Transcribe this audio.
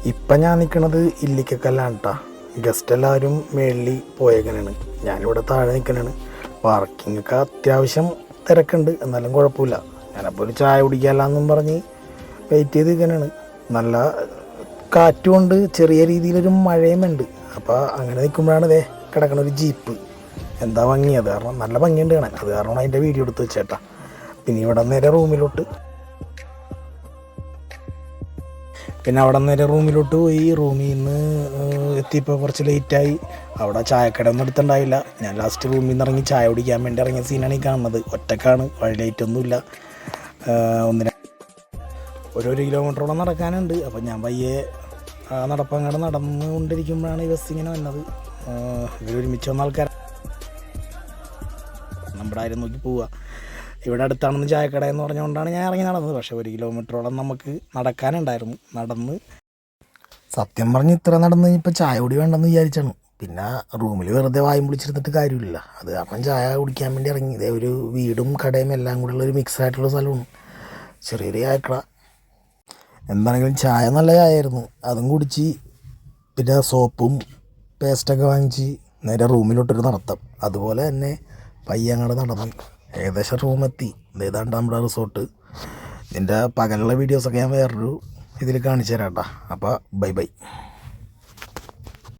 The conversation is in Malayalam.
ഇപ്പം ഞാൻ നിൽക്കുന്നത് ഇല്ലിക്കക്കല്ലാണ് കേട്ടോ. ഗസ്റ്റ് എല്ലാവരും മേളിൽ പോയേക്കനാണ്, ഞാനിവിടെ താഴെ നിൽക്കണാണ്. പാർക്കിംഗ് ഒക്കെ അത്യാവശ്യം തിരക്കുണ്ട്, എന്നാലും കുഴപ്പമില്ല. ഞാനപ്പോൾ ഒരു ചായ കുടിക്കാമെന്നും പറഞ്ഞ് വെയിറ്റ് ചെയ്ത് നിൽക്കാനാണ്. നല്ല കാറ്റുമുണ്ട്, ചെറിയ രീതിയിലൊരു മഴയും ഉണ്ട്. അപ്പോൾ അങ്ങനെ നിൽക്കുമ്പോഴാണ് ഇതേ കിടക്കണ ഒരു ജീപ്പ്. എന്താ ഭംഗി, അത് കാരണം നല്ല ഭംഗിയുണ്ട് കാണാൻ. അത് കാരണമാണ് അതിൻ്റെ വീഡിയോ എടുത്ത് വെച്ചേട്ടാ. പിന്നെ ഇവിടെ നേരെ റൂമിലോട്ട് പോയി. റൂമിൽ നിന്ന് എത്തിയപ്പോൾ കുറച്ച് ലേറ്റായി. അവിടെ ചായക്കടയൊന്നും എടുത്തുണ്ടായില്ല. ഞാൻ ലാസ്റ്റ് റൂമിൽ നിന്ന് ഇറങ്ങി ചായ കുടിക്കാൻ വേണ്ടി ഇറങ്ങിയ സീനാണ് ഈ കാണുന്നത്. ഒറ്റക്കാണ്, വഴി ലൈറ്റൊന്നുമില്ല. ഒരു കിലോമീറ്ററോളം നടക്കാനുണ്ട്. അപ്പം ഞാൻ പയ്യെ നടപ്പങ്ങാട് നടന്നുകൊണ്ടിരിക്കുമ്പോഴാണ് ഈ ബസ് ഇങ്ങനെ വന്നത്. ഇവരൊരുമിച്ച് വന്ന ആൾക്കാർ നമ്മുടെ ആരും നോക്കി പോവുക. ഇവിടെ അടുത്താണെന്ന് ചായക്കട എന്ന് പറഞ്ഞുകൊണ്ടാണ് ഞാൻ ഇറങ്ങി നടന്നത്. പക്ഷേ 1 കിലോമീറ്ററോളം നമുക്ക് നടക്കാനുണ്ടായിരുന്നു. നടന്ന് സത്യം പറഞ്ഞ് ഇത്ര നടന്ന് ഇപ്പോൾ ചായ കുടി വേണ്ടെന്ന് വിചാരിച്ചാണ്. പിന്നെ റൂമിൽ വെറുതെ വായും പൊളിച്ചിരുന്നിട്ട് കാര്യമില്ല. അത് കാരണം ചായ കുടിക്കാൻ വേണ്ടി ഇറങ്ങി. ഇതേ ഒരു വീടും കടയും എല്ലാം കൂടെ ഉള്ളൊരു മിക്സ് ആയിട്ടുള്ള സ്ഥലമാണ്, ചെറിയൊരു ചായക്കട. എന്താണെങ്കിലും ചായ നല്ല ചായയായിരുന്നു, അതും കുടിച്ച് പിന്നെ സോപ്പും പേസ്റ്റൊക്കെ വാങ്ങിച്ച് നേരെ റൂമിലോട്ടൊരു നടത്തം. അതുപോലെ തന്നെ പയ്യങ്ങടെ നടന്നു ഏകദേശം റൂമെത്തി. ഏതാണ്ട് നമ്മുടെ റിസോർട്ട്. ഇതിൻ്റെ പകലുള്ള വീഡിയോസൊക്കെ ഞാൻ വേറൊരു ഇതിൽ കാണിച്ചു തരാം കേട്ടോ. അപ്പോൾ ബൈ.